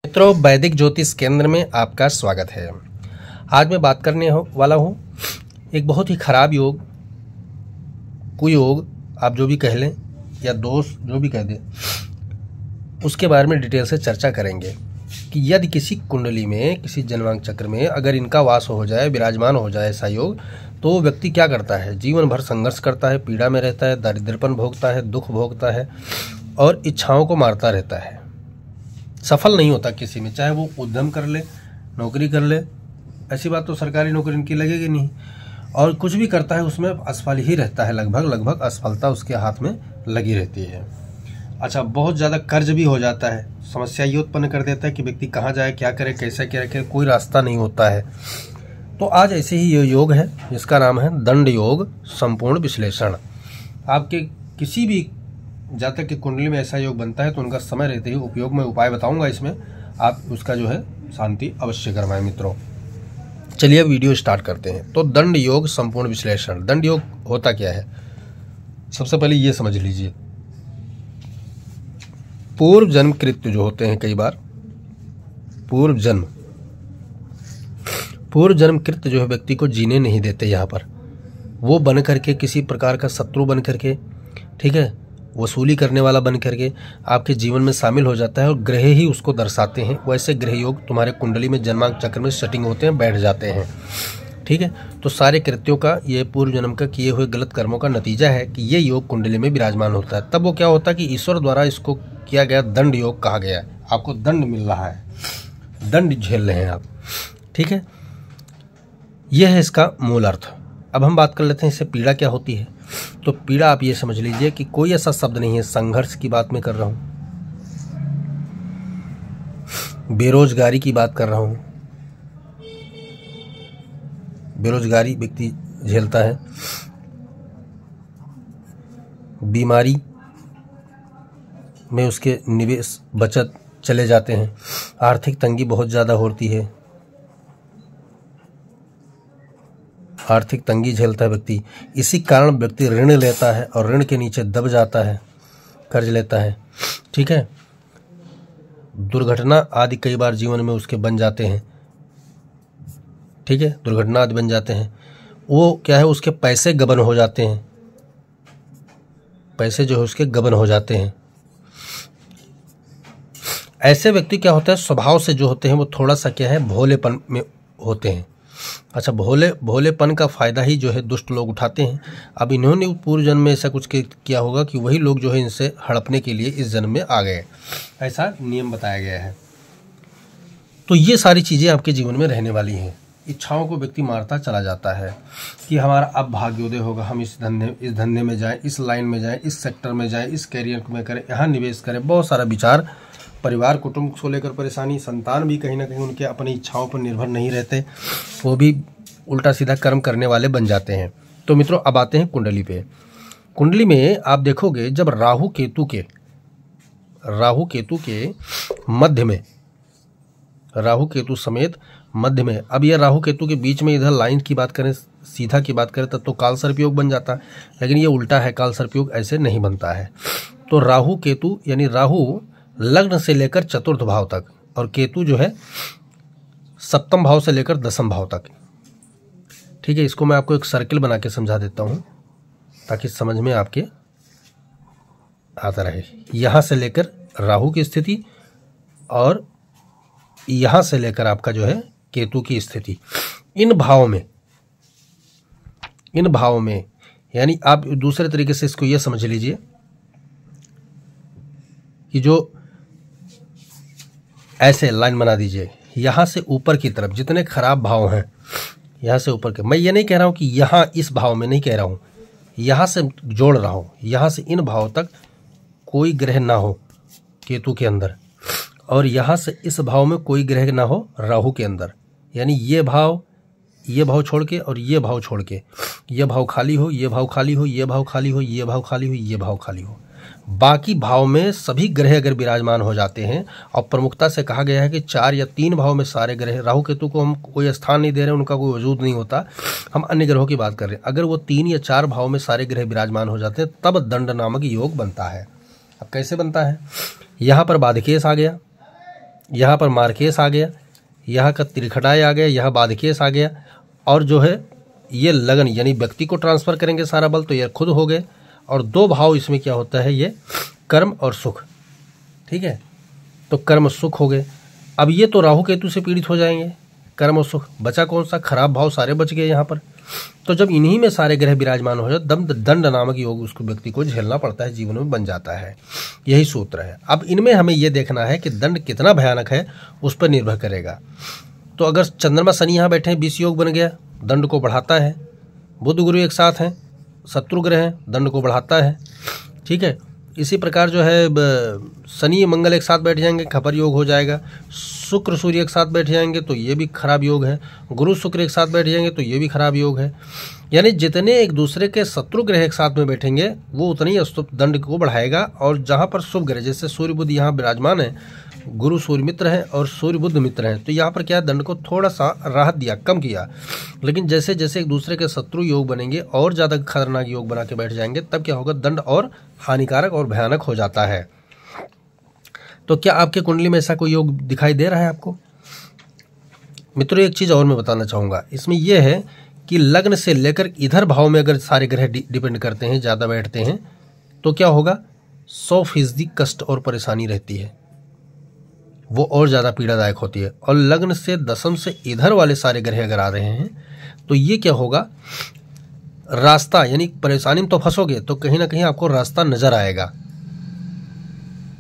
मित्रों, वैदिक ज्योतिष केंद्र में आपका स्वागत है। आज मैं बात करने वाला हूँ एक बहुत ही खराब योग, कुयोग आप जो भी कह लें या दोष जो भी कह दें, उसके बारे में डिटेल से चर्चा करेंगे कि यदि किसी कुंडली में, किसी जन्मांक चक्र में अगर इनका वास हो जाए, विराजमान हो जाए ऐसा योग, तो व्यक्ति क्या करता है? जीवन भर संघर्ष करता है, पीड़ा में रहता है, दारिद्र्यपन भोगता है, दुख भोगता है और इच्छाओं को मारता रहता है। सफल नहीं होता किसी में, चाहे वो उद्यम कर ले, नौकरी कर ले, ऐसी बात तो सरकारी नौकरी इनकी लगेगी नहीं, और कुछ भी करता है उसमें असफल ही रहता है। लगभग असफलता उसके हाथ में लगी रहती है। अच्छा, बहुत ज़्यादा कर्ज भी हो जाता है, समस्या ये उत्पन्न कर देता है कि व्यक्ति कहाँ जाए, क्या करे, कैसे क्या करे, कोई रास्ता नहीं होता है। तो आज ऐसे ही ये योग है जिसका नाम है दंड योग संपूर्ण विश्लेषण। आपके किसी भी जातक की कुंडली में ऐसा योग बनता है तो उनका समय रहते ही उपयोग में उपाय बताऊंगा, इसमें आप उसका जो है शांति अवश्य करवाएं। मित्रों, चलिए अब वीडियो स्टार्ट करते हैं। तो दंड योग संपूर्ण विश्लेषण, दंड योग होता क्या है? सबसे पहले ये समझ लीजिए, पूर्व जन्म कृत्य जो होते हैं, कई बार पूर्व जन्म कृत्य जो है व्यक्ति को जीने नहीं देते। यहाँ पर वो बन करके, किसी प्रकार का शत्रु बन करके, ठीक है, वसूली करने वाला बन करके आपके जीवन में शामिल हो जाता है और ग्रह ही उसको दर्शाते हैं। वैसे ग्रह योग तुम्हारे कुंडली में जन्मांक चक्र में सेटिंग होते हैं, बैठ जाते हैं, ठीक है। तो सारे कृत्यों का, ये पूर्व जन्म का किए हुए गलत कर्मों का नतीजा है कि ये योग कुंडली में विराजमान होता है। तब वो क्या होता है कि ईश्वर द्वारा इसको किया गया दंड योग कहा गया है। आपको दंड मिल रहा है, दंड झेल रहे हैं आप, ठीक है। यह है इसका मूल अर्थ। अब हम बात कर लेते हैं इससे पीड़ा क्या होती है। तो पीड़ा आप ये समझ लीजिए कि कोई ऐसा शब्द नहीं है, संघर्ष की बात मैं कर रहा हूं, बेरोजगारी की बात कर रहा हूं। बेरोजगारी व्यक्ति झेलता है, बीमारी में उसके निवेश बचत चले जाते हैं, आर्थिक तंगी बहुत ज़्यादा होती है, आर्थिक तंगी झेलता है व्यक्ति। इसी कारण व्यक्ति ऋण लेता है और ऋण के नीचे दब जाता है, कर्ज लेता है, ठीक है। दुर्घटना आदि कई बार जीवन में उसके बन जाते हैं, ठीक है, दुर्घटना आदि बन जाते हैं। वो क्या है, उसके पैसे गबन हो जाते हैं, पैसे जो है उसके गबन हो जाते हैं। ऐसे व्यक्ति क्या होता है, स्वभाव से जो होते हैं वो थोड़ा सा क्या है, भोलेपन में होते हैं। अच्छा, भोलेपन का फ़ायदा ही जो है दुष्ट लोग उठाते हैं। अब इन्होंने पूर्व जन्म में ऐसा कुछ किया होगा कि वही लोग जो है इनसे हड़पने के लिए इस जन्म में आ गए, ऐसा नियम बताया गया है। तो ये सारी चीज़ें आपके जीवन में रहने वाली हैं। इच्छाओं को व्यक्ति मारता चला जाता है कि हमारा अब भाग्योदय होगा, हम इस धंधे में जाएं, इस लाइन में जाएं, इस सेक्टर में जाएं, इस कैरियर में करें, यहाँ निवेश करें। बहुत सारा विचार, परिवार कुटुंब को लेकर परेशानी, संतान भी कहीं ना कहीं उनके अपनी इच्छाओं पर निर्भर नहीं रहते, वो भी उल्टा सीधा कर्म करने वाले बन जाते हैं। तो मित्रों, अब आते हैं कुंडली पे। कुंडली में आप देखोगे जब राहु केतु के मध्य में, राहु केतु समेत मध्य में, अब यह राहु केतु के बीच में इधर लाइन की बात करें, सीधा की बात करें, तब तो काल सर्प योग बन जाता है, लेकिन ये उल्टा है, काल सर्प योग ऐसे नहीं बनता है। तो राहु केतु यानी राहु लग्न से लेकर चतुर्थ भाव तक और केतु जो है सप्तम भाव से लेकर दसम भाव तक, ठीक है। इसको मैं आपको एक सर्किल बना के समझा देता हूं ताकि समझ में आपके आता रहे। यहां से लेकर राहु की स्थिति और यहां से लेकर आपका जो है केतु की स्थिति, इन भावों में यानी आप दूसरे तरीके से इसको यह समझ लीजिए कि जो ऐसे लाइन बना दीजिए, यहां से ऊपर की तरफ जितने खराब भाव हैं, यहां से ऊपर के, मैं ये नहीं कह रहा हूं कि यहां इस भाव में नहीं कह रहा हूं, यहां से जोड़ रहा हूं, यहां से इन भाव तक कोई ग्रह ना हो केतु के अंदर, और यहां से इस भाव में कोई ग्रह ना हो राहु के अंदर। यानी ये भाव छोड़ के और ये भाव छोड़ के, ये भाव खाली हो, ये भाव खाली हो, ये भाव खाली हो, ये भाव खाली हो, ये भाव खाली हो। बाकी भाव में सभी ग्रह अगर विराजमान हो जाते हैं, और प्रमुखता से कहा गया है कि 4 या 3 भाव में सारे ग्रह, राहु केतु को हम कोई स्थान नहीं दे रहे, उनका कोई वजूद नहीं होता, हम अन्य ग्रहों की बात कर रहे हैं। अगर वो 3 या 4 भाव में सारे ग्रह विराजमान हो जाते हैं तब दंड नामक योग बनता है। अब कैसे बनता है? यहाँ पर बाधिकेश आ गया, यहाँ पर मार्केश आ गया, यहाँ का त्रिखटाय आ गया, यहाँ बाधकेश आ गया, और जो है ये लगन यानी व्यक्ति को ट्रांसफर करेंगे सारा बल, तो ये खुद हो गए। और 2 भाव इसमें क्या होता है, ये कर्म और सुख, ठीक है, तो कर्म सुख हो गए। अब ये तो राहु केतु से पीड़ित हो जाएंगे, कर्म और सुख, बचा कौन सा, खराब भाव सारे बच गए यहाँ पर। तो जब इन्हीं में सारे ग्रह विराजमान हो जाए, दंड नामक योग उसको व्यक्ति को झेलना पड़ता है, जीवन में बन जाता है। यही सूत्र है। अब इनमें हमें यह देखना है कि दंड कितना भयानक है, उस पर निर्भर करेगा। तो अगर चंद्रमा शनि यहाँ बैठे हैं, 20 योग बन गया, दंड को बढ़ाता है। बुध गुरु एक साथ हैं, शत्रु ग्रह हैं, दंड को बढ़ाता है, ठीक है। इसी प्रकार जो है शनि मंगल एक साथ बैठ जाएंगे, खपर योग हो जाएगा। शुक्र सूर्य एक साथ बैठ जाएंगे तो ये भी खराब योग है। गुरु शुक्र एक साथ बैठ जाएंगे तो ये भी खराब योग है। यानी जितने एक दूसरे के शत्रु ग्रह एक साथ में बैठेंगे वो उतनी ही अस्तुप दंड को बढ़ाएगा। और जहाँ पर शुभ ग्रह जैसे सूर्य बुध यहाँ विराजमान है, गुरु सूर्य मित्र है और सूर्य बुध मित्र हैं, तो यहाँ पर क्या दंड को थोड़ा सा राहत दिया, कम किया। लेकिन जैसे जैसे एक दूसरे के शत्रु योग बनेंगे और ज़्यादा खतरनाक योग बना के बैठ जाएंगे, तब क्या होगा, दंड और हानिकारक और भयानक हो जाता है। तो क्या आपके कुंडली में ऐसा कोई योग दिखाई दे रहा है आपको? मित्रों, एक चीज़ और मैं बताना चाहूँगा, इसमें यह है कि लग्न से लेकर इधर भाव में अगर सारे ग्रह डिपेंड करते हैं, ज़्यादा बैठते हैं, तो क्या होगा, 100% कष्ट और परेशानी रहती है, वो और ज़्यादा पीड़ादायक होती है। और लग्न से दशम से इधर वाले सारे ग्रह अगर आ रहे हैं तो ये क्या होगा, रास्ता यानी परेशानी में तो फंसोगे तो कहीं ना कहीं आपको रास्ता नजर आएगा।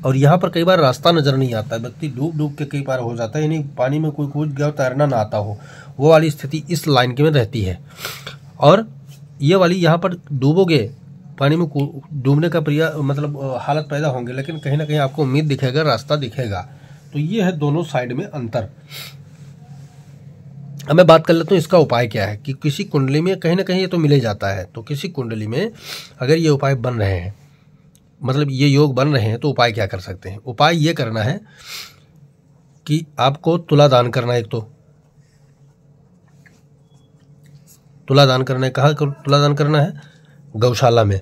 और यहाँ पर कई बार रास्ता नजर नहीं आता, व्यक्ति डूब डूब के कई बार हो जाता है, यानी पानी में कोई कूद गया तैरना ना आता हो, वो वाली स्थिति इस लाइन के में रहती है। और ये वाली यहाँ पर डूबोगे, पानी में डूबने का मतलब हालत पैदा होंगे, लेकिन कहीं ना कहीं आपको उम्मीद दिखेगा, रास्ता दिखेगा। तो ये है दोनों साइड में अंतर। अब मैं बात कर लेता हूँ इसका उपाय क्या है, कि किसी कुंडली में कहीं ना कहीं ये तो मिले जाता है, तो किसी कुंडली में अगर ये उपाय बन रहे हैं, मतलब ये योग बन रहे हैं, तो उपाय क्या कर सकते हैं। उपाय ये करना है कि आपको तुला दान करना है। एक तो तुला दान करना है, कहाँ तुला दान करना है, गौशाला में।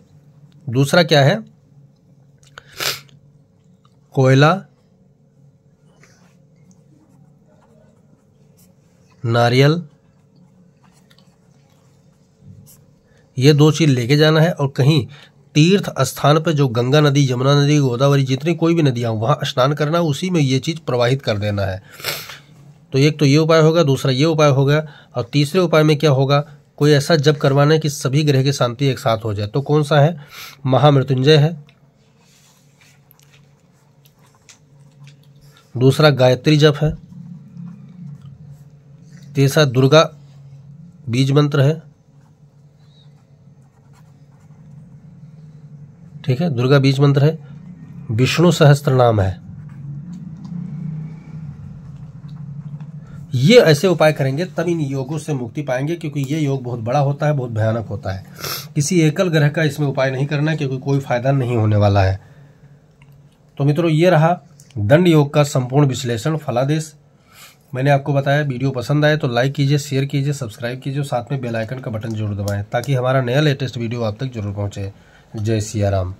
दूसरा क्या है, कोयला, नारियल, ये 2 चीज लेके जाना है। और कहीं तीर्थ स्थान पे जो गंगा नदी, यमुना नदी, गोदावरी, जितनी कोई भी नदियां वहां स्नान करना, उसी में ये चीज प्रवाहित कर देना है। तो एक तो ये उपाय होगा, दूसरा ये उपाय होगा। और तीसरे उपाय में क्या होगा, कोई ऐसा जप करवाना है कि सभी ग्रह की शांति एक साथ हो जाए। तो कौन सा है, महामृत्युंजय है, दूसरा गायत्री जप है, तीसरा दुर्गा बीज मंत्र है, ठीक है, दुर्गा बीज मंत्र है, विष्णु सहस्त्र नाम है। ये ऐसे उपाय करेंगे तब इन योगों से मुक्ति पाएंगे, क्योंकि ये योग बहुत बड़ा होता है, बहुत भयानक होता है। किसी एकल ग्रह का इसमें उपाय नहीं करना, क्योंकि कोई फायदा नहीं होने वाला है। तो मित्रों, ये रहा दंड योग का संपूर्ण विश्लेषण, फलादेश। मैंने आपको बताया। वीडियो पसंद आए तो लाइक कीजिए, शेयर कीजिए, सब्सक्राइब कीजिए, साथ में बेल आइकन का बटन जरूर दबाएं, ताकि हमारा नया लेटेस्ट वीडियो आप तक जरूर पहुंचे। जय सिया राम।